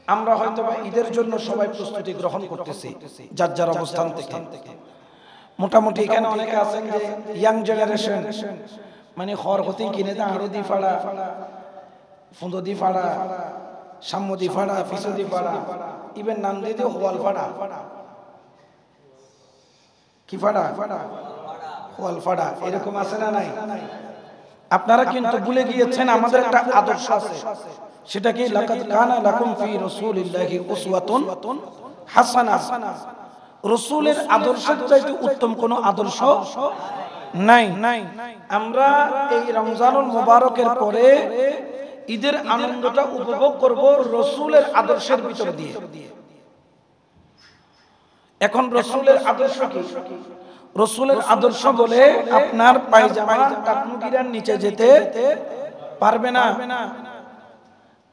আমরা হয়তো ঈদের জন্য সবাই প্রস্তুতি গ্রহণ করতেছি যার যার অবস্থান থেকে। মোটামুটি এখানে অনেকে আছেন যে ইয়াং জেনারেশন, মানে খড়গতি কিনে দেয় আড়দি ফাড়া, ফুঁদদি ফাড়া, সাম্যদি ফাড়া, ফিসদি ফাড়া, ইভেন নাম দিয়ে দিয়ে হোয়াল ফাড়া। কি ফাড়া? হোয়াল ফাড়া। এরকম আছে না নাই? আপনারা কিন্তু ভুলে গিয়েছেন আমাদের একটা আদর্শ আছে, সেটা কি লাকাদ কানা লাকুম ফি রাসূলিল্লাহি উসওয়াতুন হাসানাহ। রাসূলের আদর্শের চাইতে উত্তম কোনো আদর্শ নাই। আমরা এই রমজানুল মুবারকের পরে ঈদের আনন্দটা উপভোগ করব রাসূলের আদর্শের ভিতর দিয়ে। এখন রাসূলের আদর্শ কি? রাসূলের আদর্শ বলে আপনার পায়জামা টাকনুগিরার নিচে যেতে পারবে না।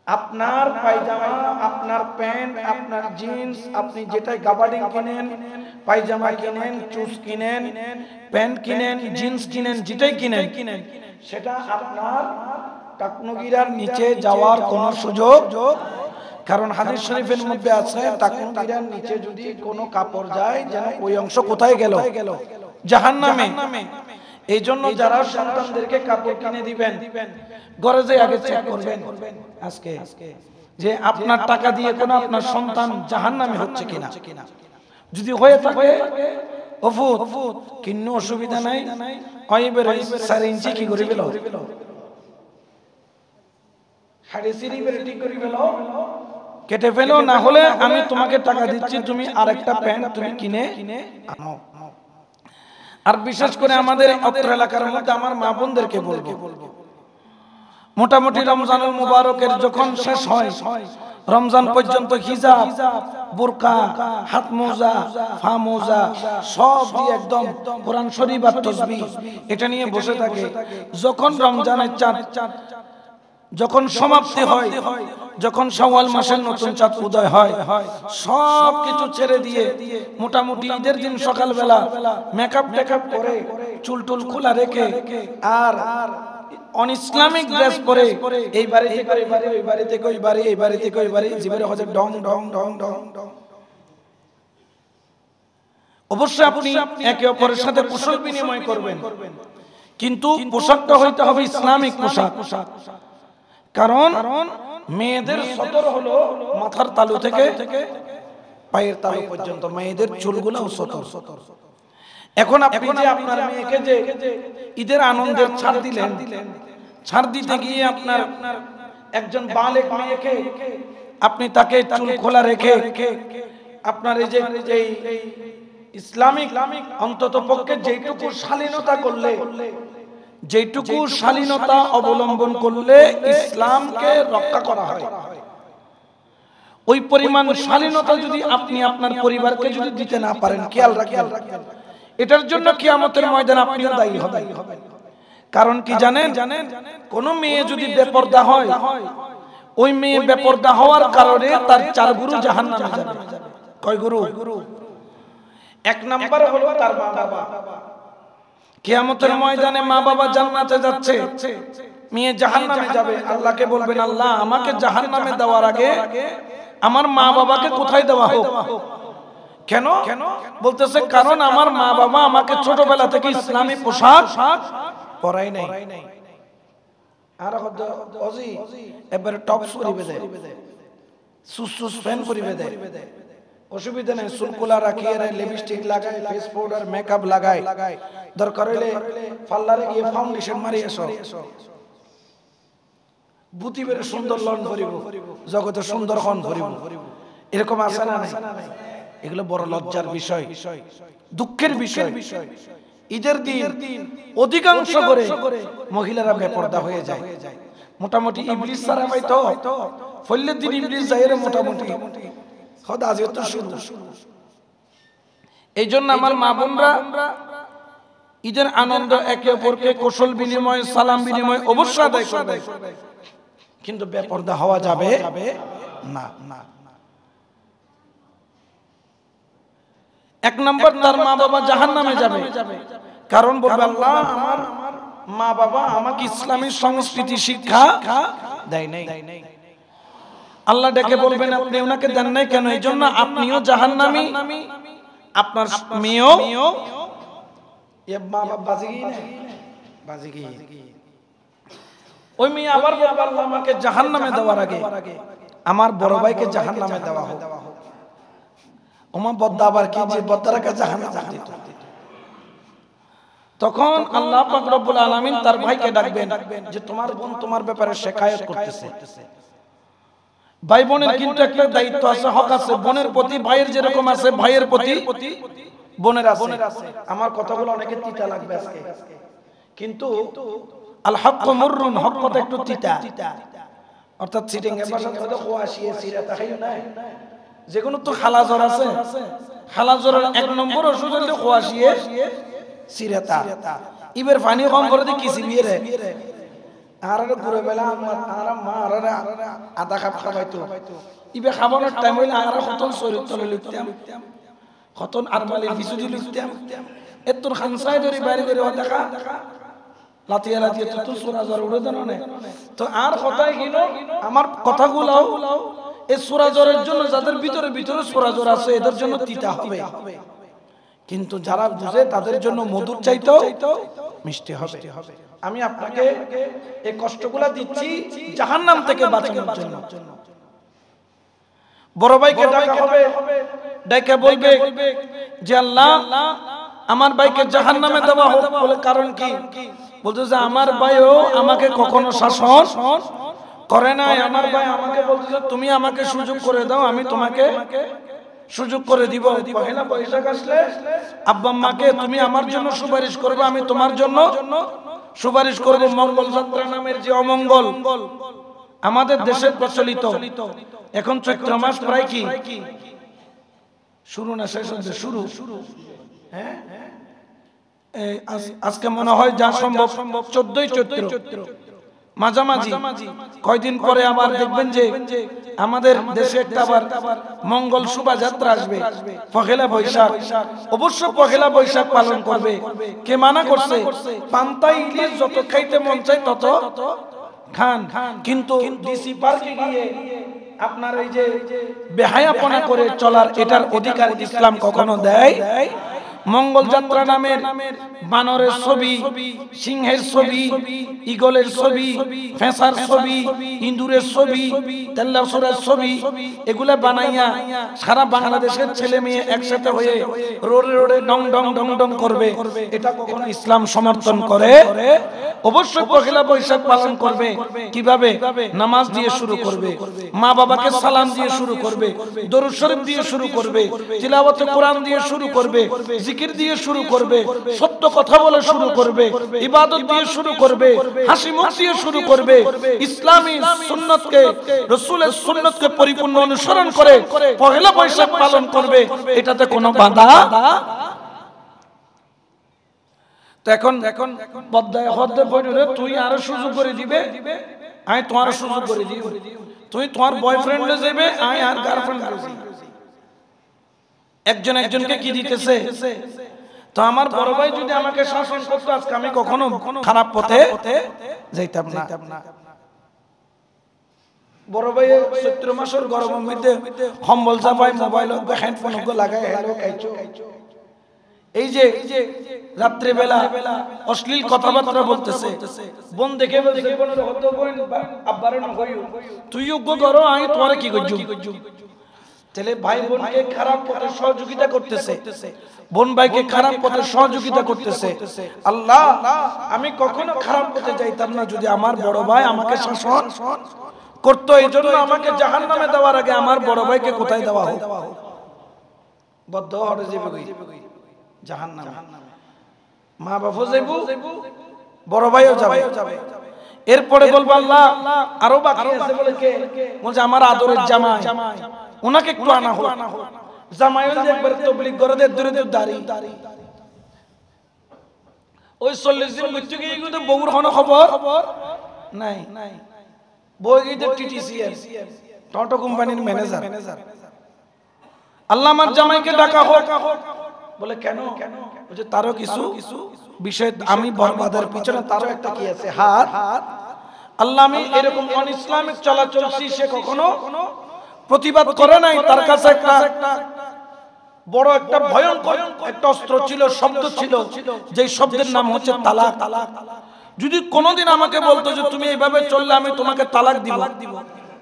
আপনার পায়জামা, আপনার প্যান্ট, আপনার জিন্স, আপনি যেটাই গাবার্ডিং কিনেন, পায়জামা কিনেন, চুজ কিনেন, প্যান্ট কিনেন, জিন্স কিনেন, যেটাই কিনেন, সেটা আপনার টাকনুগিরার নিচে যাওয়ার কোনো সুযোগ। কারণ হাদিস শরীফের মধ্যে আছে টাকনুগিরার নিচে যদি কোনো কাপড় যায় যেন ওই অংশ কোথায় গেল? জাহান্নামে। এই জন্য যারা সন্তানদেরকে কাপড় কিনে দিবেন, ঘরে যে আগে চেক করবেন আজকে যে আপনার টাকা দিয়ে কোনো আপনার সন্তান জাহান্নামে হচ্ছে কিনা। যদি হয়ে থাকে ওফুত কিন্ন অসুবিধা নাই, কয়বের 4 ইঞ্চি কি করে ফেলো, হাড়ি সিঁড়ি বের ঠিক করে ফেলো, কেটে ফেলো, না হলে আমি তোমাকে টাকা দিচ্ছি, তুমি আরেকটা প্যান্ট তুমি কিনে আনো। আর বিশেষ করে আমাদের অত্র এলাকার মধ্যে আমার মা বোনদেরকে বলবো, মোটামুটি রমজানুল মুবারকের যখন শেষ হয়, রমজান পর্যন্ত হিজাব, বুরকা, হাত মোজা, পা মোজা সব দিয়ে একদম কোরআন শরীফ আর তাসবিহ এটা নিয়ে বসে থাকে। যখন রমজানের চাঁদ যখন সমাপ্তি হয়, যখন শাওয়াল মাসের নতুন চাঁদ উদয় হয়, সব কিছু ছেড়ে দিয়ে মোটামুটি ঈদের দিন সকালবেলা মেকআপ টেকআপ করে চুল টুল খোলা রেখে আর অনইসলামিক ড্রেস পরে এই বাড়ি থেকে ওই বাড়ি, ওই বাড়ি থেকে ওই বাড়ি, এই বাড়ি থেকে ওই বাড়ি, জীবনে হচ্ছে ডং ডং ডং ডং ডং। অবশ্যই আপনি একে অপরের সাথে কুশল বিনিময় করবেন, কিন্তু পোশাকটা হইতে হবে ইসলামিক পোশাক। কারণ মেয়েদের সতর হলো মাথার তালু থেকে পায়ের তালু পর্যন্ত, মেয়েদের চুলগুলোও সতর। এখন আপনি যে আপনার মেয়েকে যে ঈদের আনন্দের ছাড় দিলেন, ছাড় দিতে গিয়ে আপনার একজন বালেক মেয়েকে আপনি তাকে চুল খোলা রেখে আপনার এই যে ইসলামিক অন্তত পক্ষে যেটুকু শালীনতা করলে, যেটুকু শালীনতা অবলম্বন করলে ইসলামকে রক্ষা করা হয়, ওই পরিমাণ শালীনতা যদি আপনি আপনার পরিবারকে যদি দিতে না পারেন, খেয়াল রাখেন, এটার জন্য কিয়ামতের ময়দানে আপনিও দায়ী হবেন। কারণ কি জানেন, কোন মেয়ে যদি বেপরদা হয়, ওই মেয়ে বেপরদা হওয়ার কারণে তার 4 গুরু জাহান্নামে যাবে। কয় গুরু? 1 নাম্বার হলো তার মা বাবা। কিয়ামতের ময়দানে মা বাবা জান্নাতে যাচ্ছে, মেয়ে জাহান্নামে যাবে। আল্লাহকে বলবেন, আল্লাহ আমাকে জাহান্নামে দেওয়ার আগে আমার মা বাবাকে কোথায় দেওয়া হোক। কেন? বলতেছে কারণ আমার মা বাবা আমাকে ছোটবেলা থেকে ইসলামী পোশাক পরাই নাই। আর অজি এবারে টপ করিবে দেয়, সুস ফ্যান করিবে দেয়, অসুবিধা নেই, চুলকুলা রাখিয়ে লিপস্টিক লাগায়, ফেস পাউডার মেকআপ লাগায়, দরকার হইলে পার্লারে গিয়ে ফাউন্ডেশন মারি এসো, বুতি বের সুন্দর লন ভরিব, জগতে সুন্দর খন ভরিব। এরকম আছে না নাই? এগুলো বড় লজ্জার বিষয়, দুঃখের বিষয়। ঈদের দিন অধিকাংশ করে মহিলারা বেপরদা হয়ে যায়। মোটামুটি ইবলিস ছাড়া পাইতো ফল্লের দিন ইবলিস যায় রে মোটামুটি খোদা আজ তো শুরু। এই জন্য আমার মা বোনরা ঈদের আনন্দ একে অপরকে কৌশল বিনিময়, সালাম বিনিময় অবশ্যই আদায় করবে, কিন্তু বেপরদা হওয়া যাবে না। 1 নম্বর তার মা বাবা জাহান্নামে যাবে, কারণ বলবে আল্লাহ আমার মা বাবা আমাকে ইসলামী সংস্কৃতি শিক্ষা দেয় নাই। আল্লাহ ডেকে বলবেন আপনি ওনাকে দেন নাই কেন? এই জন্য আপনিও জাহান্নামী, আপনার মেয়েও ওই মেয়ে আবার বলবে আল্লাহ আমাকে জাহান্নামে দেওয়ার আগে আমার বড় ভাইকে জাহান্নামে দেওয়া হোক। ওমা বদ্দা আবার কি যে বদ্দারাকে জাহান্নামে দিত। তখন আল্লাহ পাক রব্বুল আলামিন তার ভাইকে ডাকবেন যে তোমার বোন তোমার ব্যাপারে শিকায়ত করতেছে। ভাই বোনের কিন্তু একটা দায়িত্ব আছে, হক আছে বোনের প্রতি, ভাইয়ের যেরকম আছে ভাইয়ের প্রতি বোনের আছে। আমার কথাগুলো অনেকে তিতা লাগবে আজকে, কিন্তু আল হক মুররুন, হক কথা একটু তিতা, অর্থাৎ চিটিং এর ভাষায় কথা খোয়াশিয়ে সিরাতা খাইও না। যেকোনো তো খালাজর আছে, খালাজরের এক নম্বর ওষুধ হলো খোয়াশিয়ে সিরাতা। ইবের পানি কম করে দি কিসি বিয়ে রে আর ঘুরে বেলা আর মা আর আধা কাপ খাবাইতো। ইবে খাবানোর টাইম হইলে আর কত শরীর তলে লিখতাম, কত আরমালির বিসুদি লিখতাম, এত খানসাই ধরে বাইরে করে দেখা লাতিয়া লাতিয়া তো সুরা জ্বর উড়ে দেন না। তো আর কথাই কিন আমার কথাগুলো এই সুরা জ্বরের জন্য যাদের ভিতরে ভিতরে সুরা জ্বর আছে এদের জন্য তিতা হবে, কিন্তু যারা বুঝে তাদের জন্য মধুর চাইতেও মিষ্টি হবে। আমি আপনাকে এই কষ্টগুলা দিচ্ছি জাহান্নাম থেকে বাঁচানোর জন্য। বড় ভাইকে ডাকা হবে, ডাকা বলবে যে আল্লাহ আমার ভাইকে জাহান্নামে দেওয়া হোক। বলে কারণ কি? বলতে যে আমার ভাইও আমাকে কখনো শাসন করে নাই। আমার ভাই আমাকে বলতে তুমি আমাকে সুযোগ করে দাও, আমি তোমাকে সুযোগ করে দিব। পহেলা বৈশাখ আসলে আব্বা আম্মাকে তুমি আমার জন্য সুপারিশ করবে, আমি তোমার জন্য সুপারিশ করব। মঙ্গল যাত্রা নামের যে অমঙ্গল আমাদের দেশে প্রচলিত, এখন চৈত্র মাস প্রায় কি শুরু না শেষ হচ্ছে? শুরু। হ্যাঁ, আজকে মনে হয় যা সম্ভব 14ই চৈত্র মাঝামাঝি। কয়দিন পরে আবার দেখবেন যে আমাদের দেশে একটা আবার মঙ্গল শোভাযাত্রা আসবে, পহেলা বৈশাখ। অবশ্য পহেলা বৈশাখ পালন করবে, কে মানা করছে? পান্তা ইলিশ যত খাইতে মন চায় তত খান, কিন্তু ডিসি পার্কে গিয়ে আপনার এই যে বেহায়াপনা করে চলার এটার অধিকার ইসলাম কখনো দেয়। মঙ্গল যাত্রা নামের বানরের ছবি, সিংহের ছবি, ঈগলের ছবি, ফেঁসার ছবি, ইঁদুরের ছবি, তেল্লাসুরের ছবি, এগুলা বানাইয়া সারা বাংলাদেশের ছেলে মেয়ে একসাথে হয়ে রোডে রোডে ডং ডং ডং ডং করবে, এটা কখনো ইসলাম সমর্থন করে? অবশ্যই পহেলা বৈশাখ পালন করবে। কিভাবে? নামাজ দিয়ে শুরু করবে, মা বাবাকে সালাম দিয়ে শুরু করবে, দরুদ শরীফ দিয়ে শুরু করবে, তিলাওয়াতে কোরআন দিয়ে শুরু করবে, জিকির দিয়ে শুরু করবে, সত্য কথা বলে শুরু করবে, ইবাদত দিয়ে শুরু করবে, হাসি মুখ দিয়ে শুরু করবে। ইসলামী সুন্নতকে, রাসূলের সুন্নতকে পরিপূর্ণ অনুসরণ করে পহেলা বৈশাখ পালন করবে, এটাতে কোনো বাধা। তো এখন বদ্দায় হদ্দে পড়ে তুই আরো সুযোগ করে দিবে, আমি তোমার সুযোগ করে দিব। তুই তোমার বয়ফ্রেন্ডে যাবে, আমি আর গার্লফ্রেন্ড যাবে। একজন একজনকে কি দিতেছে? তো আমার বড় ভাই যদি আমাকে শাসন করতো আজকে আমি কখনো খারাপ পথে যাইতাম না। বড় ভাই চৈত্র মাসের গরমের মধ্যে কম্বল চাপায়, মোবাইল হ্যান্ডফোন লাগায় হ্যালো খাইছো। এই যে রাত্রে বেলা অশ্লীল কথাবার্তা বলতেছে, বোন দেখে আব্বারে না কইও, তুই যোগ্য করো, আমি তোমারে কি করছি? তাহলে ভাই বোনকে খারাপ পথে সহযোগিতা করতেছে, বোন ভাইকে খারাপ পথে সহযোগিতা করতেছে। আল্লাহ, আমি কখনো খারাপ পথে যাইতাম না যদি আমার বড় ভাই আমাকে শাসন করতো। এই জন্য আমাকে জাহান্নামে দেওয়ার আগে আমার বড় ভাইকে কোথায় দেওয়া হোক? বদ্ধ হয়ে যাবে জাহান্নামে। মা বাবা যাইবো, বড় ভাইও যাবে। এরপরে বলবো আল্লাহ আরো বাকি আছে। বলে কে? বলছে আমার আদরের জামাই, ওনাকে একটু আনা হোক। জামাই একবার তাবলীগ করে দে, দূরে দূরে দাড়ি। ওই 40 দিন মৃত্যু গিয়ে কিন্তু বউর কোনো খবর নাই। বউ গিয়ে টিটিসিএম টটো কোম্পানির ম্যানেজার। আল্লাহ আমার জামাইকে ডাকা হোক। বলে কেন? বলছে তারও কিছু বিষয়, আমি বরবাদের পিছনে তারও একটা কি আছে হাত আল্লাহ আমি এরকম অন ইসলামিক চলাচল সে কখনো প্রতিবাদ করে নাই। তার কাছে একটা বড় একটা ভয়ঙ্কর একটা অস্ত্র ছিল, শব্দ ছিল, যেই শব্দের নাম হচ্ছে তালাক। যদি কোনোদিন আমাকে বলতো যে তুমি এইভাবে চললে আমি তোমাকে তালাক দিব,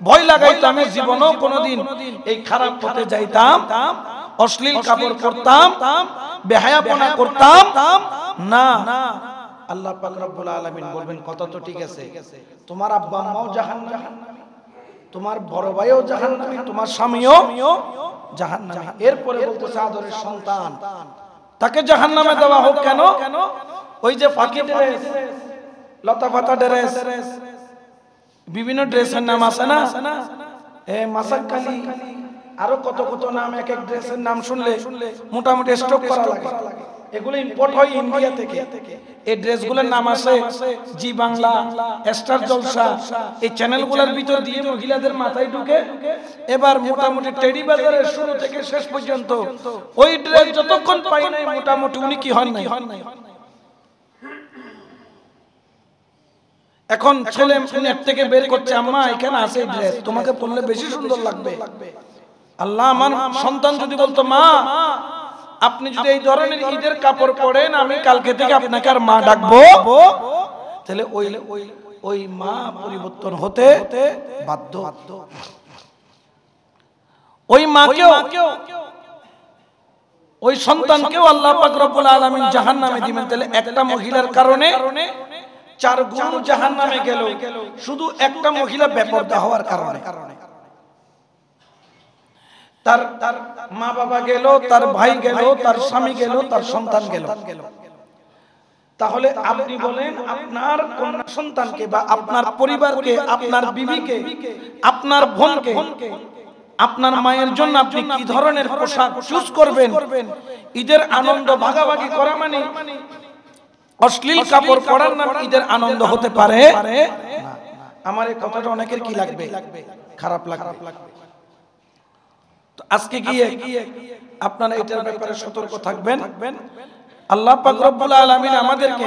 ভয় লাগাইতো, আমি জীবনেও কোনোদিন এই খারাপ পথে যাইতাম, অশ্লীল কাপড় পরতাম, বেহায়াপনা করতাম না। আল্লাহ পাক রব্বুল আলামিন বলবেন কথা তো ঠিক আছে, তোমার আব্বা আম্মাও জাহান্নামী, তোমার বড় ভাইও জাহান্নামী, তোমার স্বামীও জাহান্নামী। এরপরে বলতেছে আদরের সন্তান তাকে জাহান্নামে দেওয়া হোক কেন? ওই যে ফাঁকি ড্রেস, লতা পাতা ড্রেস, বিভিন্ন ড্রেসের নাম আছে না, মাসাক্কালি, আরো কত কত নাম, এক এক ড্রেসের নাম শুনলে মোটামুটি স্টক করা লাগে। এগুলো ইম্পোর্ট হয় ইন্ডিয়া থেকে। এই ড্রেসগুলোর নাম আছে জি বাংলা, স্টার জলসা, এই চ্যানেলগুলোর ভিতর দিয়ে মহিলাদের মাথায় ঢুকে। এবার মোটামুটি টেডি বাজারের শুরু থেকে শেষ পর্যন্ত ওই ড্রেস যতক্ষণ পাই নাই মোটামুটি উনি কি হন নাই। এখন ছেলে নেট থেকে বের করছে, আম্মা এখানে আছে ড্রেস, তোমাকে পরলে বেশি সুন্দর লাগবে। আল্লাহ, আমার সন্তান যদি বলতো মা আপনি যদি এই ধরনের ঈদের কাপড় পরেন আমি কালকে থেকে আপনাকে আর মা ডাকবো, তাহলে ওই মা পরিবর্তন হতে বাধ্য। ওই মাকেও ওই সন্তানকেও আল্লাহ পাক রব্বুল আলামিন জাহান্নামে দিবেন। তাহলে একটা মহিলার কারণে 4 গুণ জাহান্নামে গেল, শুধু একটা মহিলা বেপরদা হওয়ার কারণে। তার মা বাবা গেল, তার ভাই গেল, তার স্বামী গেল, তার সন্তান গেল। তাহলে আপনি বলেন আপনার কন্যা সন্তানকে বা আপনার পরিবারকে, আপনার বিবিকে, আপনার বোনকে, আপনার মায়ের জন্য আপনি কি ধরনের পোশাক চুজ করবেন? ঈদের আনন্দ ভাগাভাগি করা মানে অশ্লীল কাপড় পরার নাম ঈদের আনন্দ হতে পারে না। আমার এই কথাটা অনেকের কি লাগবে, খারাপ লাগবে। তো আজকে গিয়ে আপনারা এটার ব্যাপারে সতর্ক থাকবেন। আল্লাহ পাক রব্বুল আলামিন আমাদেরকে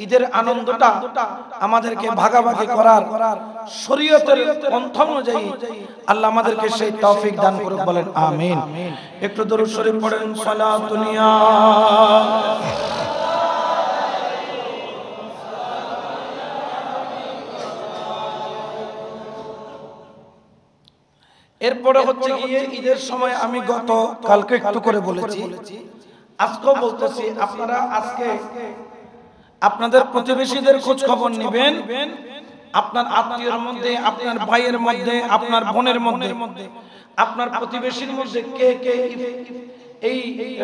ঈদের আনন্দটা আমাদেরকে ভাগাভাগি করার শরীয়তের পন্থা অনুযায়ী আল্লাহ আমাদেরকে সেই তৌফিক দান করুক, বলেন আমিন। একটু দরুদ শরীফ পড়েন, সালাতুন ইয়া এরপরে হচ্ছে গিয়ে ঈদের সময় আমি গত কালকে একটু করে বলেছি, আজকেও বলতেছি, আপনারা আজকে আপনাদের প্রতিবেশীদের খোঁজ খবর নেবেন। আপনার আত্মীয়ের মধ্যে, আপনার ভাইয়ের মধ্যে, আপনার বোনের মধ্যে, আপনার প্রতিবেশীর মধ্যে কে কে এই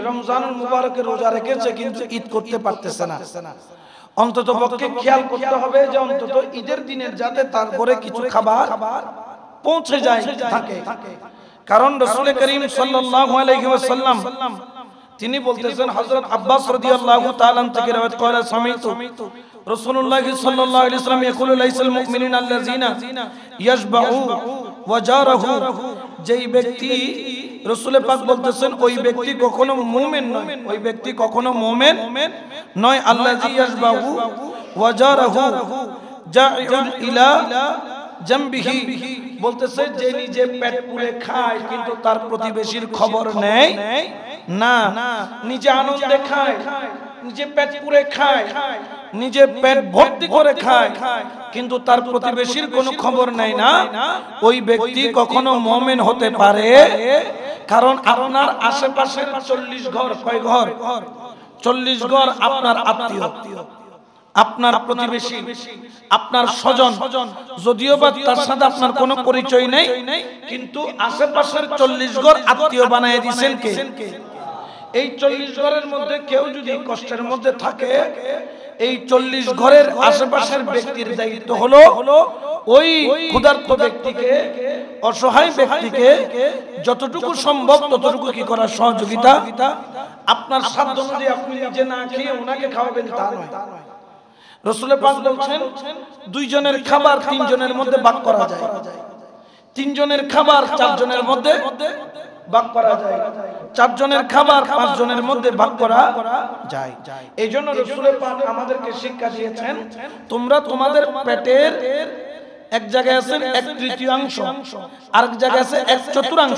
রমজানুল মুবারকের রোজা রেখেছে কিন্তু ঈদ করতে পারতেছে না, অন্তত পক্ষে খেয়াল করতে হবে যে অন্তত ঈদের দিনের যাতে তারপরে কিছু খাবার পৌঁছে যায় থাকে। কারণ রাসূল করিম সাল্লাল্লাহু আলাইহি ওয়াসাল্লাম তিনি বলতেছেন, হযরত আব্বাস রাদিয়াল্লাহু তাআলা থেকে রওয়ায়াত করা সামিতু রাসূলুল্লাহ সাল্লাল্লাহু আলাইহি ওয়াসাল্লাম ইয়াকুলু লাইসাল মুমিনুনা আল্লাযিনা ইয়াশবাউ ওয়া জারাহু, যেই ব্যক্তি, রাসূল পাক বলতেছেন ওই ব্যক্তি কখনো মুমিন নয়, ওই ব্যক্তি কখনো মুমিন নয়। আল্লাযী ইয়াশবাউ ওয়া জারাহু জাইউন ইলা জামবিহি, বলতেছে যে নিজে পেট পুরে খায় কিন্তু তার প্রতিবেশীর খবর নেয় না, নিজে আনন্দে খায়, নিজে পেট পুরে খায়, নিজে পেট ভর্তি করে খায় কিন্তু তার প্রতিবেশীর কোনো খবর নেয় না, ওই ব্যক্তি কখনো মুমিন হতে পারে। কারণ আপনার আশেপাশের 40 ঘর, কয় ঘর? 40 ঘর আপনার আত্মীয়, আপনার প্রতিবেশী, আপনার স্বজন, যদিও বা তার সাথে আপনার কোনো পরিচয় নেই, কিন্তু আশেপাশের 40 ঘর আত্মীয় বানায় দিয়েছেন কে? এই 40 ঘরের মধ্যে কেউ যদি কষ্টের মধ্যে থাকে, এই 40 ঘরের আশেপাশের ব্যক্তির দায়িত্ব হলো ওই ক্ষুধার্ত ব্যক্তিকে, অসহায় ব্যক্তিকে যতটুকু সম্ভব ততটুকু কি করার সহযোগিতা। আপনার সাধ্য অনুযায়ী আপনি নিজে না খেয়ে ওনাকে খাওয়াবেন তা নয়। রাসূল পাক বলেন 2 জনের খাবার 3 জনের মধ্যে ভাগ করা যায়, 3 জনের খাবার 4 জনের মধ্যে ভাগ করা যায়, 4 জনের খাবার 5 জনের মধ্যে ভাগ করা যায়। এইজন্য রাসূল পাক আমাদেরকে শিক্ষা দিয়েছেন, তোমরা তোমাদের পেটের এক জায়গায় আছে 1/3, আরেক জায়গায় আছে 1/4।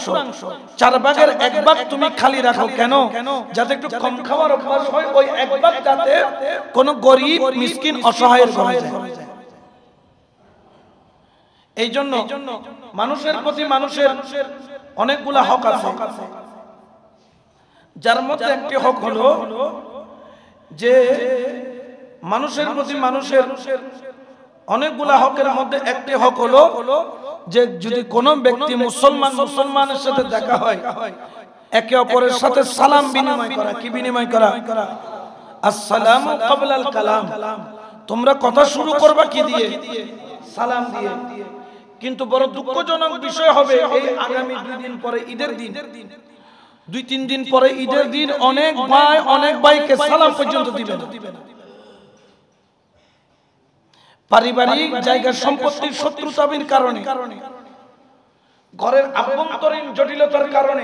4 ভাগের 1 ভাগ তুমি খালি রাখো কেন? যাতে একটু কম খাওয়ার অভ্যাস হয়, ওই 1 ভাগ যাতে কোনো গরিব মিসকিন অসহায়ের ঘরে যায়। এই জন্য মানুষের প্রতি মানুষের অনেকগুলা হক আছে, যার মধ্যে একটি হক হলো যে মানুষের প্রতি মানুষের অনেকগুলা হকের মধ্যে একটি হক হলো যে যদি কোনো ব্যক্তি মুসলমানের সাথে দেখা হয়, একে অপরের সাথে সালাম বিনিময় করা। কি বিনিময় করা? আসসালামু ক্বাবলাল কালাম। তোমরা কথা শুরু করবা কি দিয়ে? সালাম দিয়ে। কিন্তু বড় দুঃখজনক বিষয় হবে এই আগামী 2 দিন পরে ঈদের দিন, 2-3 দিন পরে ঈদের দিন অনেক ভাইকে সালাম পর্যন্ত দিবে না। পারিবারিক জায়গা সম্পত্তির শত্রুতার কারণে, ঘরের আভ্যন্তরীণ জটিলতার কারণে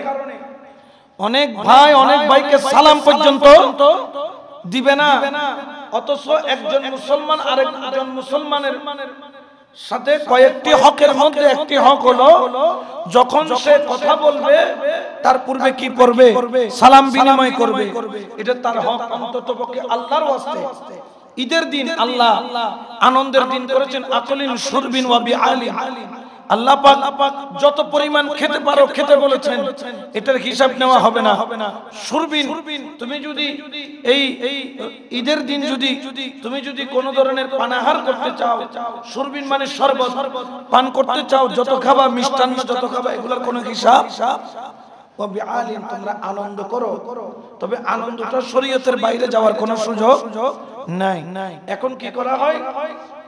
অনেক ভাইকে সালাম পর্যন্ত দিবে না। অথচ একজন মুসলমান আরেকজন মুসলমানের সাথে কয়েকটি হকের মধ্যে একটি হক হলো যখন সে কথা বলবে তার পূর্বে কি পড়বে? সালাম বিনিময় করবে। এটা তার হক। অন্ততপক্ষে আল্লাহর ওয়াস্তে ঈদের দিন আল্লাহ আনন্দের দিন করেছেন। আকলিন শুরবিন ওয়া বিআলিন। আল্লাহ পাক যত পরিমাণ খেতে পারো খেতে বলেছেন, এটার হিসাব নেওয়া হবে না। শুরবিন, তুমি যদি এই ঈদের দিন তুমি যদি কোন ধরনের পানাহার করতে চাও, শুরবিন মানে শরবত পান করতে চাও, যত খাবা মিষ্টান্ন যত খাবা এগুলোর কোনো হিসাব। ওয়া বিআলিন, তোমরা আনন্দ করো, তবে আনন্দটা শরীয়তের বাইরে যাওয়ার কোনো সুযোগ নাই। এখন কি করা হয়?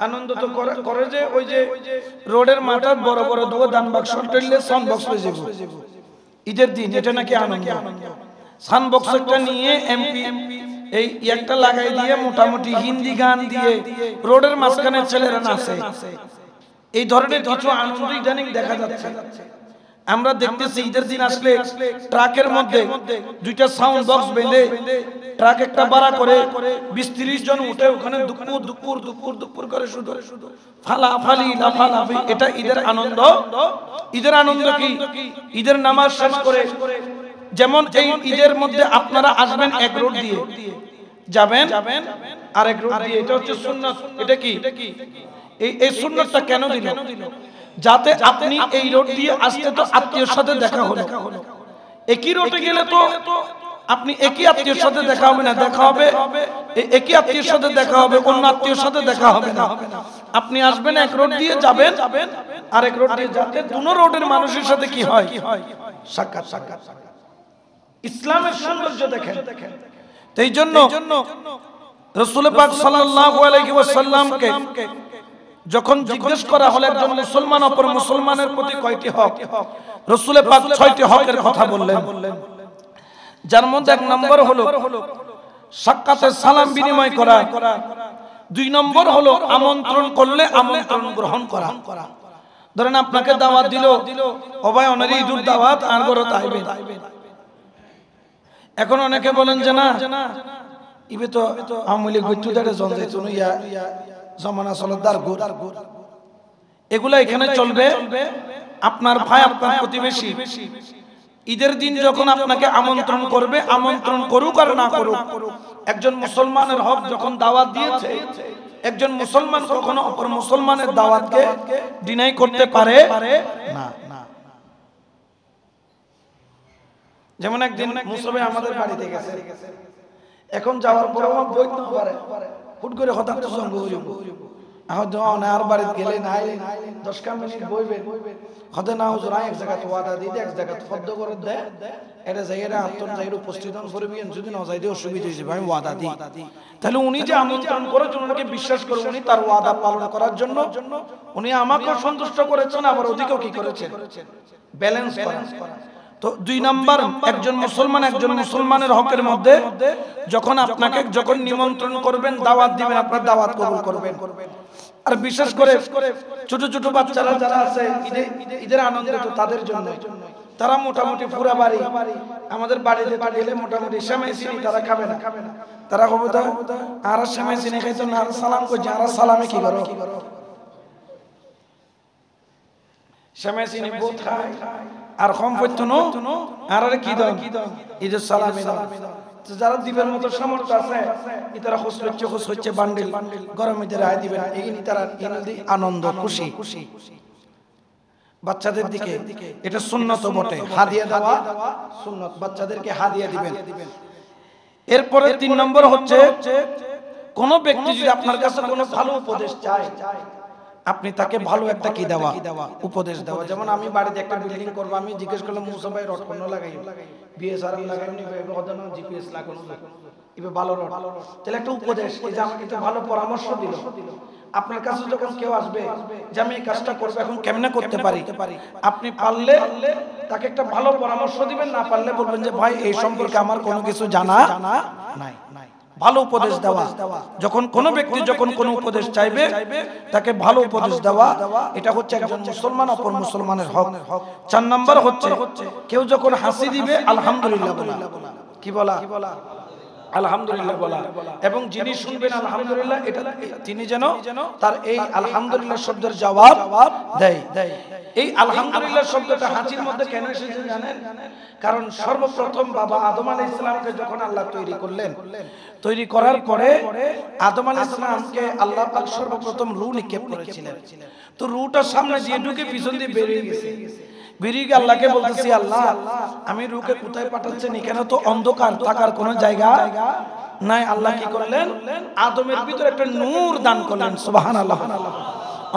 আনন্দ তো করে যে ওই যে রোডের মাথায় বড় বড় দুটো দান বাক্স টেললে সাউন্ড বক্স পেয়ে যাবো ঈদের দিন। এটা নাকি আনন্দ। সাউন্ড বক্স একটা নিয়ে এমপি এই একটা লাগাই দিয়ে মোটামুটি হিন্দি গান দিয়ে রোডের মাঝখানে ছেলেরা নাচে। এই ধরনের কিছু আনন্দ ইদানিং দেখা যাচ্ছে। আমরা দেখতেছি ঈদের দিন আসলে ট্রাকের মধ্যে 2টা সাউন্ড বক্স বেঁধে ট্রাক একটা ভাড়া করে 20-30 জন উঠে ওখানে দুপুর করে শুধু ফালাফালি লাফালাফি। এটা ঈদের আনন্দ। ঈদের আনন্দ কি? ঈদের নামাজ শেষ করে, যেমন এই ঈদের মধ্যে আপনারা আসবেন এক রোড দিয়ে, যাবেন আরেক রোড দিয়ে। এটা হচ্ছে সুন্নাত। এটা কি? এই সুন্নাতটা কেন দিল? যাতে আপনি এই রোড দিয়ে আসতে তো আত্মীয়র সাথে দেখা হলো, একই রোডে গেলে তো আপনি একই আত্মীয়র সাথে দেখা হবে না, দেখা হবে একই আত্মীয়র সাথে দেখা হবে, অন্য আত্মীয়র সাথে দেখা হবে না। আপনি আসবেন এক রোড দিয়ে, যাবেন আরেক রোড দিয়ে, যাতে দুনো রোডের মানুষের সাথে কি হয়? সাক্ষাৎ। ইসলামের সৌন্দর্য দেখেন। এই জন্য রাসূল পাক সাল্লাল্লাহু আলাইহি ওয়াসাল্লামকে যখন জিজ্ঞেস করা হলো একজন মুসলমান অপর মুসলমানের প্রতি কয়টি হক, রাসূল পাক 6টি হকের কথা বললেন। যার মধ্যে 1 নম্বর হলো সাক্ষাতে সালাম বিনিময় করা, 2 নম্বর হলো আমন্ত্রণ করলে আমন্ত্রণ গ্রহণ করা। ধরেন আপনাকে দাওয়াত দিল, ও ভাই অনেরই ঈদের দাওয়াত আর ঘরে আইবে। এখন অনেকে বলেন যে না ইবে তো আমলি গইতু দাঁড়ে জন যাইতো না, ইয়া জমানা চলদার গুড় এগুলা এখানে চলবে। আপনার ভাই আপনার প্রতিবেশী ঈদের দিন যখন আপনাকে আমন্ত্রণ করবে, আমন্ত্রণ করুক আর না করুক, একজন মুসলমানের হক যখন দাওয়াত দিয়েছে, একজন মুসলমান কখনো অপর মুসলমানের দাওয়াতকে ডিনাই করতে পারে না। যেমন একদিন মুসবে আমাদের বাড়িতে গেছে, এখন যাওয়ার পর আমার বই না পারে হুট করে হঠাৎ তো সঙ্গ হইব আর বাড়িতে গেলে নাই 10 মিনিট বইবে হতে না হুজুর এক জায়গা ওয়াদা দিতে এক জায়গা ফদ্দ করে দেয়, এটা জায়গাটা আত্মন জায়গার উপস্থিতন করবি, যদি না যাইতে অসুবিধা হয়েছে ভাই ওয়াদা দিই। তাহলে উনি যে আমন্ত্রণ করেছেন ওনাকে বিশ্বাস করে উনি তার ওয়াদা পালন করার জন্য উনি আমাকেও সন্তুষ্ট করেছেন, আবার ওদিকেও কি করেছেন? ব্যালেন্স করা। তো 2 নাম্বার, একজন মুসলমানের হকের মধ্যে যখন নিমন্ত্রণ করবেন, দাওয়াত দিবেন, আপনার দাওয়াত কবুল করবেন। আর বিশেষ করে ছোট ছোট বাচ্চারা যারা আছে ঈদের আনন্দ তো তাদের জন্য, তারা মোটামুটি পুরা বাড়ি আমাদের বাড়িতে গেলে মোটামুটি সেমাই চিনি তারা খাবে না, তারা হবে তো আর সেমাই চিনি খাইতো না, আর সালাম করছে, আর সালামে কি করো? সেমে চিনি বোধ খায় আর কম পড়তো না আর কি দাম ঈদের সালামি দাম। যারা দিবের মতো সামর্থ্য আছে ইতারা খুশ হচ্ছে বান্ডিল গরমে রায় দিবেন এই তারা আনন্দ খুশি। বাচ্চাদের দিকে এটা সুন্নত বটে, হাদিয়া দেওয়া সুন্নত, বাচ্চাদেরকে হাদিয়া দিবেন। এরপরে 3 নম্বর হচ্ছে কোন ব্যক্তি যদি আপনার কাছে কোনো ভালো উপদেশ চায় আপনি তাকে ভালো একটা কি দেওয়া উপদেশ দেওয়া। যেমন আমি বাড়িতে একটা বিল্ডিং করবো, আমি জিজ্ঞেস করলাম মুসা ভাই রড কোন লাগাই, বিএসআরএম লাগাইনি ভাই জিপিএস লাগানো এবে ভালো রড, তাহলে একটা উপদেশ এই যে আমাকে একটা ভালো পরামর্শ দিল। আপনার কাছে যখন কেউ আসবে যে আমি এই কাজটা করব এখন কেমনে করতে পারি, আপনি পারলে তাকে একটা ভালো পরামর্শ দিবেন, না পারলে বলবেন যে ভাই এই সম্পর্কে আমার কোনো কিছু জানা নাই। ভালো উপদেশ দেওয়া, যখন কোনো ব্যক্তি যখন কোনো উপদেশ চাইবে তাকে ভালো উপদেশ দেওয়া, এটা হচ্ছে একজন মুসলমান অপর মুসলমানের হক। 4 নম্বর হচ্ছে কেউ যখন হাসি দিবে আলহামদুলিল্লাহ বলা। কি বলা? আলহামদুলিল্লাহ বলা। এবং যিনি শুনবেন আলহামদুলিল্লাহ এটা তিনি যেন তার এই আলহামদুলিল্লাহ শব্দের জবাব দেয়। এই আলহামদুলিল্লাহ শব্দটা হাসির মধ্যে কেন এসেছে জানেন? কারণ সর্বপ্রথম বাবা আদম আলাইহিস সালামকে যখন আল্লাহ তৈরি করলেন, তৈরি করার পরে আদম আলাইহিস সালামকে আল্লাহ পাক সর্বপ্রথম রূহ নিক্ষেপ করেছিলেন। তো রূহটা সামনে দিয়ে ঢুকে পিছন দিয়ে বেরিয়ে গেছে। বেরিয়ে গিয়ে আল্লাহকে বলতেছি, আল্লাহ আমি রূহকে কোথায় পাঠাচ্ছেন? এখানে তো অন্ধকার, থাকার কোনো জায়গা নাই। আল্লাহ কি করলেন? আদমের ভিতরে একটা নূর দান করলেন। সুবহানাল্লাহ।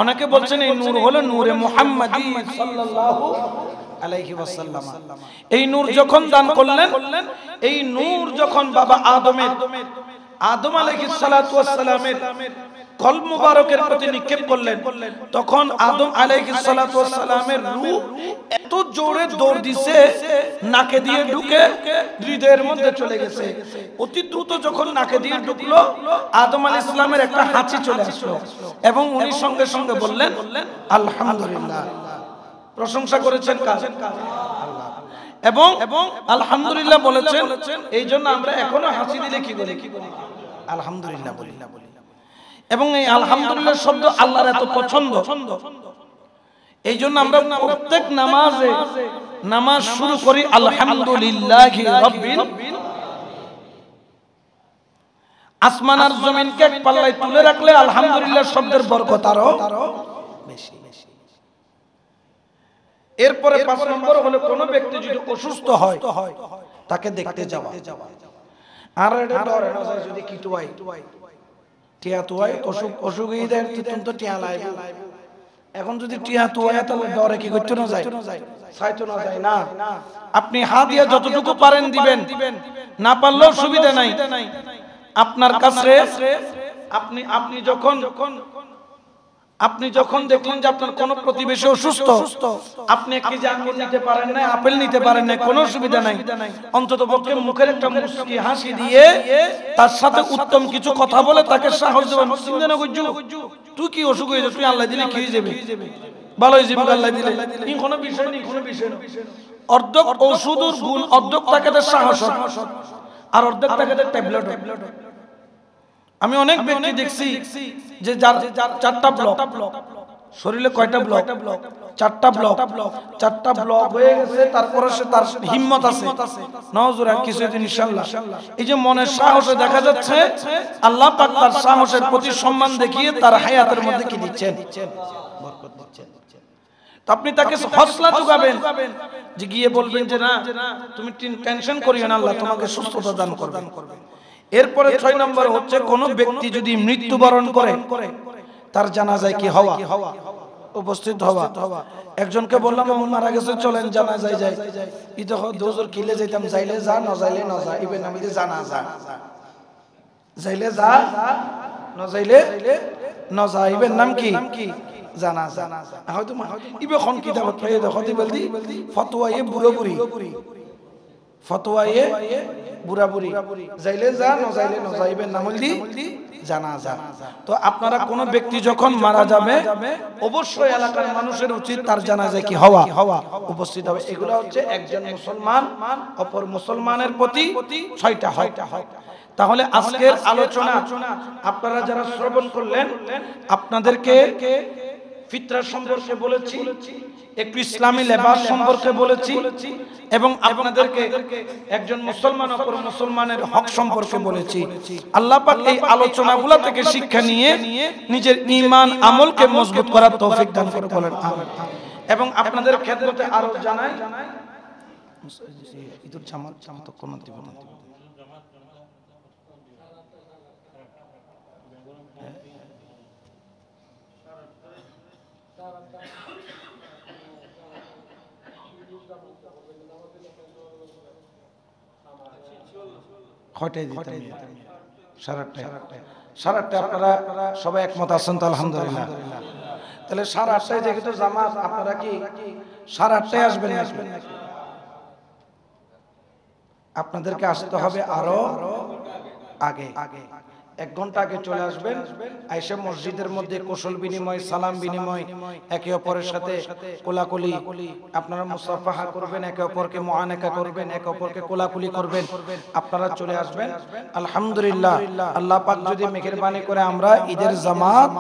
অনেকে বলছেন এই নূর হলো নূরে মুহাম্মাদি সাল্লাল্লাহু আলাইহি ওয়াসাল্লাম। এই নূর যখন দান করলেন, এই নূর যখন বাবা আদম আলাইহিস সালাতু ওয়াস সালামের কলব মুবারকের প্রতি নিক্ষেপ করলেন, তখন আদম আলাইহিস সালাতু ওয়াস সালামের রূহ এত জোরে দৌড় দিছে নাকে দিয়ে ঢুকে হৃদয়ের মধ্যে চলে গেছে। অতি দ্রুত যখন নাকে দিয়ে ঢুকলো আদম আলাইহিস সালামের একটা হাঁচি চলে আসলো এবং উনি সঙ্গে সঙ্গে বললেন আলহামদুলিল্লাহ। প্রশংসা করেছেন কার? আল্লাহ। এবং আলহামদুলিল্লাহ বলেছেন। এই জন্য আমরা এখনো হাসি দিলে কি বলি? আলহামদুলিল্লাহ বলি। এবং এই আলহামদুলিল্লাহ শব্দ আল্লাহর এত পছন্দ, এই জন্য আমরা প্রত্যেক নামাজ শুরু করি আলহামদুলিল্লাহি রাব্বিল। আসমান আর জমিনকে এক পাল্লায় তুলে রাখলে আলহামদুলিল্লাহ শব্দের বরকত আরো বেশি। এরপরে 5 নম্বর হলো কোন ব্যক্তি যদি অসুস্থ হয় তাকে দেখতে যাওয়া। আর এটা ধরে না যদি কিটুয়াই টিয়া তুয়াই অসুখ ঈদের তো টিয়া লাইব। এখন যদি টিয়া তুয়াই তাহলে ডরে কি করতে না যায়, চাইতো না যায় না। আপনি হাত দিয়ে যতটুকু পারেন দিবেন, না পারলেও সুবিধা নাই। আপনার কাছে আপনি যখন দেখলেন যে আপনার কোন প্রতিবেশী অসুস্থ, আপনি কি আঙ্গুর নিতে পারেন না, আপেল নিতে পারেন না, কোনো সুবিধা নাই। অন্তত পক্ষে মুখের একটা মুস্কি হাসি দিয়ে তার সাথে উত্তম কিছু কথা বলে তাকে সাহস দেবেন। চিন্তা না করছো তুই কি অসুখ হয়েছে, তুই আল্লাহ দিলে কি হয়ে যাবে, ভালো হয়ে যাবে আল্লাহ দিলে, কোনো বিষয় নেই, কোনো বিষয় নেই। অর্ধেক ওষুধের গুণ, অর্ধেক তাকে সাহস আর অর্ধেক তাকে ট্যাবলেট। আমি অনেক ব্যক্তি দেখছি যে যার 4টা ব্লক শরীরে, কয়টা ব্লক? 4টা ব্লক হয়ে গেছে, তারপরে সে তার হিম্মত আছে নওজুরা কিছুদিন ইনশাআল্লাহ। এই যে মনের সাহসে দেখা যাচ্ছে আল্লাহ পাক তার সাহসের প্রতি সম্মান দেখিয়ে তার হায়াতের মধ্যে কি দিচ্ছেন? বরকত দিচ্ছেন। তো আপনি তাকে হৌসলা যোগাবেন, যে গিয়ে বলবেন যে না তুমি টেনশন করিও না, আল্লাহ তোমাকে সুস্থতা দান করবেন। এরপরে 6 নম্বর হচ্ছে কোন ব্যক্তি যদি মৃত্যুবরণ করে তার জানাজায় কি হওয়া, উপস্থিত হওয়া। একজনকে বললাম আমার মারা গেছে, চলেন জানাজায় যাই। ই তখন দোজর কিলে যাইতাম, যাইলে যা, না যাইলে না যা। ইবেন আমি যে জানাজা, যাইলে যা, না যাইলে না যা। ইবেন নাম কি? জানাজা। হয়তো ইবে খন কিতাব পেয়ে দেখো বলদি ফতোয়ায়ে বুড়ো বুড়ি, ফতোয়ায়ে বুড়া বুড়ি, যাইলে যা, না যাইলে না যাইবেন নাম হইলি জানাজা। তো আপনারা কোন ব্যক্তি যখন মারা যাবে অবশ্যই এলাকার মানুষের উচিত তার জানাজায় কি হওয়া, উপস্থিত হবে। এগুলো হচ্ছে একজন মুসলমান অপর মুসলমানের প্রতি 6টা হক। তাহলে আজকের আলোচনা আপনারা যারা শ্রবণ করলেন আপনাদেরকে ফিতরা সম্পর্কে বলেছি, একটু ইসলামী লেবাস সম্পর্কে বলেছি এবং আপনাদেরকে একজন মুসলমান অপর মুসলমানের হক সম্পর্কে বলেছি। আল্লাহ পাক এই আলোচনাগুলো থেকে শিক্ষা নিয়ে নিজের ঈমান আমলকে মজবুত করার তৌফিক দান করে বলেন আমিন। এবং আপনাদের খেদমতে আরো জানাই, ঈদুল জামাত কোন দিব না, কয়টায় দিতে হবে? 8:30। 8:30 আপনারা সবাই একমত আছেন তো? আলহামদুলিল্লাহ। তাহলে 8:30 যেহেতু জামাত, আপনারা কি 8:30 আসবেন নাকি? আপনাদেরকে আসতে হবে আরো আগে, 1 ঘন্টা আগে চলে আসবেন। আইসা মসজিদের মধ্যে কুশল বিনিময়, সালাম বিনিময়, একে অপরের সাথে কোলাকুলি, আপনারা মুসাফাহা করবেন, একে অপরকে মুআনাকা করবেন, একে অপরকে কোলাকুলি করবেন। আপনারা চলে আসবেন। আলহামদুলিল্লাহ, আল্লাহ পাক যদি মেহেরবানি করে আমরা ঈদের জামাত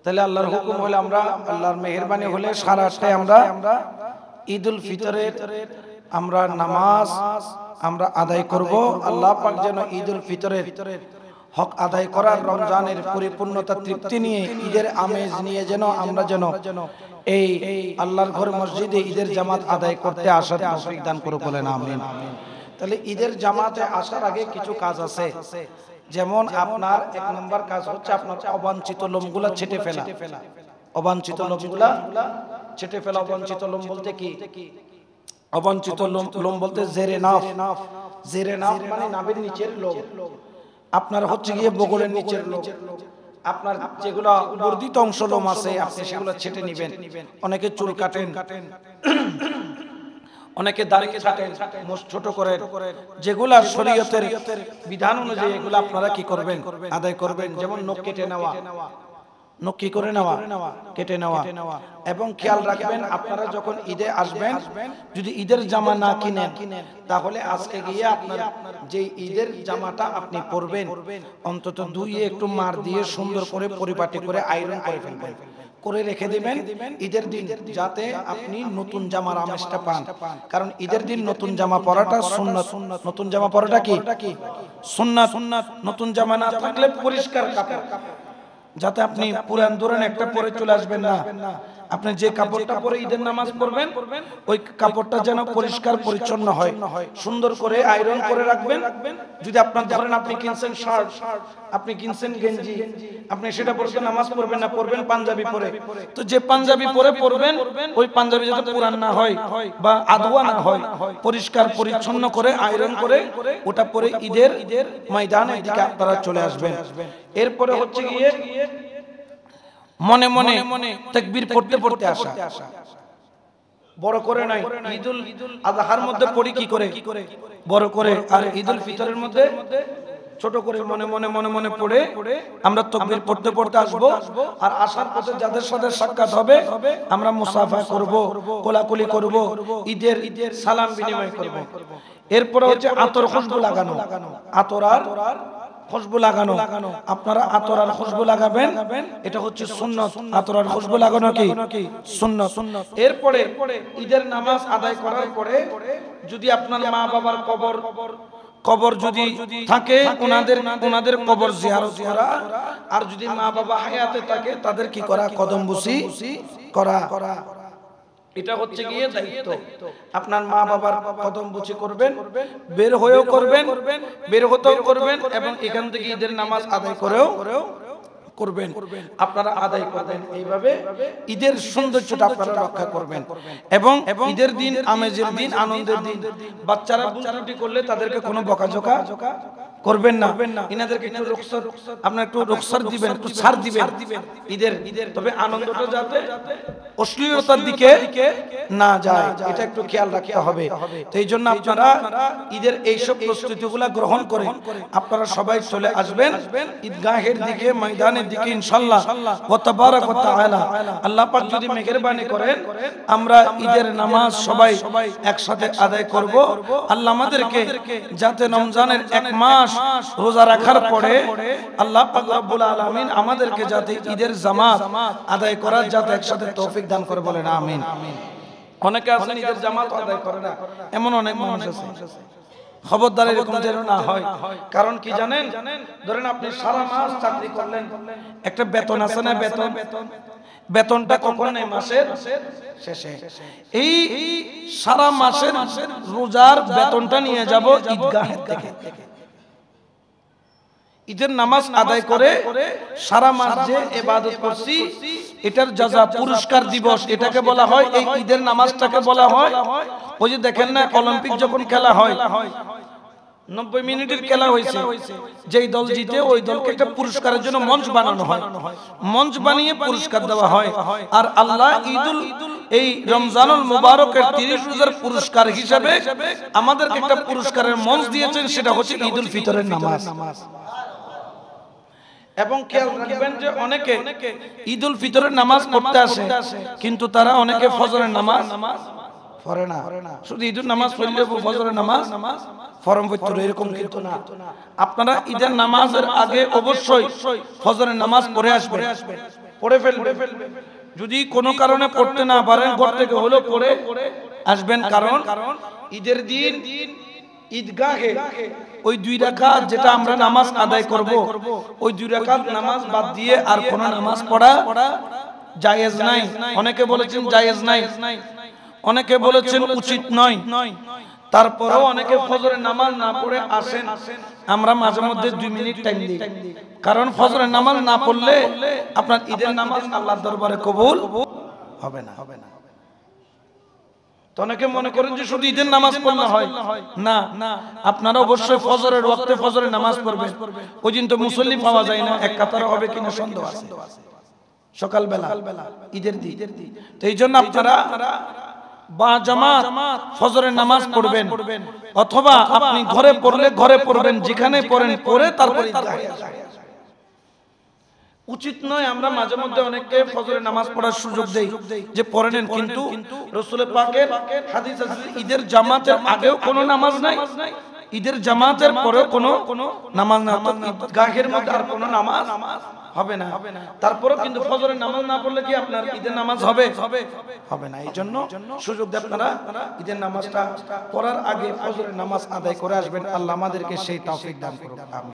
তাহলে আল্লাহর হুকুম হলে আমরা, আল্লাহর মেহেরবানি হলে 8:30 আমরা ঈদুল ফিতরের আমরা নামাজ আমরা আদায় করব। আল্লাহ পাক যেন ঈদুল ফিতরের হক আদায় করার, রমজানের পরিপূর্ণতা তৃপ্তি নিয়ে, ঈদের আমেজ নিয়ে যেন আমরা এই আল্লাহর ঘর মসজিদে ঈদের জামাত আদায় করতে আসার তৌফিক দান করে বলেন আমিন। তাহলে ঈদের জামাতে আসার আগে কিছু কাজ আছে, যেমন আপনার 1 নম্বর কাজ হচ্ছে আপনার অবাঞ্ছিত লোমগুলা ছেটে ফেলা। অবাঞ্ছিত লোমগুলা ছেটে ফেলা। অবাঞ্ছিত লোম বলতে কি? অবাঞ্ছিত লোম বলতে জেরে নাফ। জেরে নাফ মানে নাভির নিচের লোম। আপনার হচ্ছে গিয়ে বগলের নিচের লোম। আপনার যেগুলো বর্ধিত অংশ লোম আছে আপনি সেগুলো ছেটে নেবেন। অনেকে চুল কাটেন, অনেকে দাড়ি কাটেন, মোষ ছোট করেন। যেগুলা শরীয়তের বিধান অনুযায়ী এগুলো আপনারা কি করবেন? আদায় করবেন। যেমন নখ কেটে নেওয়া, নখ কি করে নেওয়া? কেটে নেওয়া। এবং খেয়াল রাখবেন আপনারা যখন ঈদে আসবেন, যদি ঈদের জামা না কিনেন তাহলে আজকে গিয়ে আপনার যে ঈদের জামাটা আপনি পরবেন অন্তত ধুইয়ে একটু মার দিয়ে সুন্দর করে পরিপাটি করে আয়রন করে ফেলবেন, করে রেখে দিবেন ঈদের দিন, যাতে আপনি নতুন জামার আমেজটা পান। কারণ ঈদের দিন নতুন জামা পরাটা সুন্নাত। নতুন জামা পরাটা কি সুন্নাত। নতুন জামা না থাকলে পরিষ্কার কাপড়, যাতে আপনি পুরান ধরেন একটা পরে চলে আসবেন না। আপনি যে কাপড়টা পরে ঈদের নামাজ পড়বেন ওই কাপড়টা যেন পরিষ্কার পরিচ্ছন্ন হয়, সুন্দর করে আয়রন করে রাখবেন। যদি আপনার ধরেন আপনি কিনছেন শার্ট, আপনি কিনছেন গেঞ্জি, আপনি সেটা পরে নামাজ পড়বেন না, পড়বেন পাঞ্জাবি পরে। তো যে পাঞ্জাবি পরে পড়বেন ওই পাঞ্জাবি যাতে পুরান না হয় বা আধোয়া না হয়, পরিষ্কার পরিচ্ছন্ন করে আয়রন করে ওটা পরে ঈদের ময়দানের দিকে আপনারা চলে আসবেন। এরপরে হচ্ছে গিয়ে মনে মনে তাকবীর পড়তে পড়তে আসা। বড় করে নাই, ঈদুল আজহার মধ্যে পড়ি কি করে বড় করে, আর ঈদুল ফিতরের মধ্যে ছোট করে মনে মনে পড়ে আমরা তাকবীর পড়তে পড়তে আসবো। আর আসার পথে যাদের সাথে সাক্ষাৎ হবে আমরা মুসাফা করব, কোলাকুলি করব, ঈদের সালাম বিনিময় করব। এরপরে হচ্ছে আতর খুশবু লাগানো। আতর আর খুশবু লাগানো, আপনারা আতর আর খুশবু লাগাবেন, এটা হচ্ছে সুন্নাত। আতর আর খুশবু লাগানো কি সুন্নাত। এরপরে ঈদের নামাজ আদায় করার পরে যদি আপনার মা বাবার কবর যদি থাকে ওনাদের কবর জিয়ারত করা, আর যদি মা বাবা হায়াতে থাকে তাদের কি করা? কদমবুসি করা। এটা হচ্ছে গিয়ে দায়িত্ব। আপনার মা বাবার কদমবুসি করবেন, বের হয়েও করবেন, বের হতেও করবেন, এবং এখান থেকে ঈদের নামাজ আদায় করেও করবেন। আপনারা আদায় করবেন। এইভাবে ঈদের সৌন্দর্যটা আপনারা রক্ষা করবেন। এবং ঈদের দিন আমেজের দিন, আনন্দের দিন। বাচ্চারা ভুল ত্রুটি করলে তাদেরকে কোনো বকাঝকা করবেন না। ইনাদেরকে একটু রুখসাত, আপনারা একটু রুখসাত দিবেন, একটু ছাড় দিবেন ঈদের। তবে আনন্দটা যাতে অশ্লীলতার দিকে না যায়, এটা একটু খেয়াল রাখতে হবে। তো এই জন্য আপনারা ঈদের এইসব প্রস্তুতিগুলা গ্রহণ করে আপনারা সবাই চলে আসবেন ঈদগাহের দিকে, ময়দানের দিকে ইনশাআল্লাহ। ওয়া তাবারাক ওয়া তাআলা আল্লাহ পাক যদি মেহেরবানি করেন আমরা ঈদের নামাজ সবাই একসাথে আদায় করব। আল্লাহ আমাদেরকে যাতে রমজানের 1 মাস রোজা রাখার পরে আল্লাহ পাক রব্বুল আলামিন আমাদেরকে যাতে ঈদের জামাত আদায় করার যাতে একসাথে তৌফিক দান করে, বলেন আমিন। অনেকে আছেন ঈদের জামাত আদায় করে না, এমন অনেক মানুষ আছে। খবরদার এরকম যেন না হয়। কারণ কি জানেন, ধরেন আপনি সারা মাস চাকরি করলেন, একটা বেতন আছে না, বেতনটা কখন নেই? মাসের শেষে। এই সারা মাসের রোজার বেতনটা নিয়ে যাব ঈদগাহের থেকে। ঈদের নামাজ আদায় করে সারা মাস যে ইবাদত করছি এটার জাযা, পুরস্কার দিবস এটাকে বলা হয়। এই ঈদের নামাজটাকে বলা হয়, ওই যে দেখেন না অলিম্পিক যখন খেলা হয় 90 মিনিটের খেলা হয়েছে, যেই দল জিতে ওই দলকে একটা পুরস্কারের জন্য মঞ্চ বানানো হয়, মঞ্চ বানিয়ে পুরস্কার দেওয়া হয়। আর আল্লাহ এই রমজানুল মুবারকের 30 রোজার পুরস্কার হিসেবে আমাদেরকে একটা পুরস্কারের মঞ্চ দিয়েছেন, সেটা হচ্ছে ঈদুল ফিতরের নামাজ। এবং খেয়াল রাখবেন যে অনেকে ঈদুল ফিতরের নামাজ পড়তে আসে, কিন্তু তারা অনেকে ফজরের নামাজ পড়ে না। শুধু ঈদের নামাজ পড়লে ফজরের নামাজ ফরম পড়তে এরকম কিন্তু না। আপনারা ঈদের নামাজের আগে অবশ্যই ফজরের নামাজ পড়ে আসবেন, পড়ে ফেলবেন। যদি কোনো কারণে পড়তে না পারেন ঘর থেকে হলেও পড়ে আসবেন। কারণ ঈদের দিন ঈদগাহে ওই 2 রাকাত যেটা আমরা নামাজ আদায় করব, ওই 2 রাকাত নামাজ বাদ দিয়ে আর কোন নামাজ পড়া জায়েজ নাই। অনেকে বলেছেন জায়েজ নাই, অনেকে বলেছেন উচিত নয়। তারপরেও অনেকে ফজরের নামাজ না পড়ে আসেন। আমরা মাঝে মধ্যে 2 মিনিট টাইম দিই, কারণ ফজরের নামাজ না পড়লে আপনার ঈদের নামাজ আল্লাহর দরবারে কবুল হবে না। তো অনেকে মনে করেন যে শুধু ঈদের নামাজ পড়লে হয় না, আপনারা অবশ্যই ফজরের ওয়াক্তে ফজরের নামাজ পড়বেন। ওই দিন তো মুসল্লি পাওয়া যায় না, এক কাতারে হবে কিনা সন্দেহ আছে সকালবেলা ঈদের দিন। তো এই জন্য আপনারা বা জামাত ফজরের নামাজ পড়বেন, অথবা আপনি ঘরে পড়লে ঘরে পড়বেন, যেখানে পড়েন পড়ে তারপরে উচিত নয়। আমরা মাঝে মধ্যে অনেককে ফজরের নামাজ পড়ার সুযোগ দেই যে পড়ে নেন, কিন্তু রাসূল পাকের হাদিস আছে ঈদের জামাতের আগেও কোনো নামাজ নাই, ঈদের জামাতের পরেও কোনো নামাজ না, ঈদগাহের মধ্যে আর কোনো নামাজ হবে না। তারপরেও কিন্তু ফজরের নামাজ না পড়লে কি আপনার ঈদের নামাজ হবে না। এই জন্য সুযোগ দিয়ে আপনারা ঈদের নামাজটা পড়ার আগে ফজরের নামাজ আদায় করে আসবেন। আল্লাহ আমাদেরকে সেই তৌফিক দান করুন।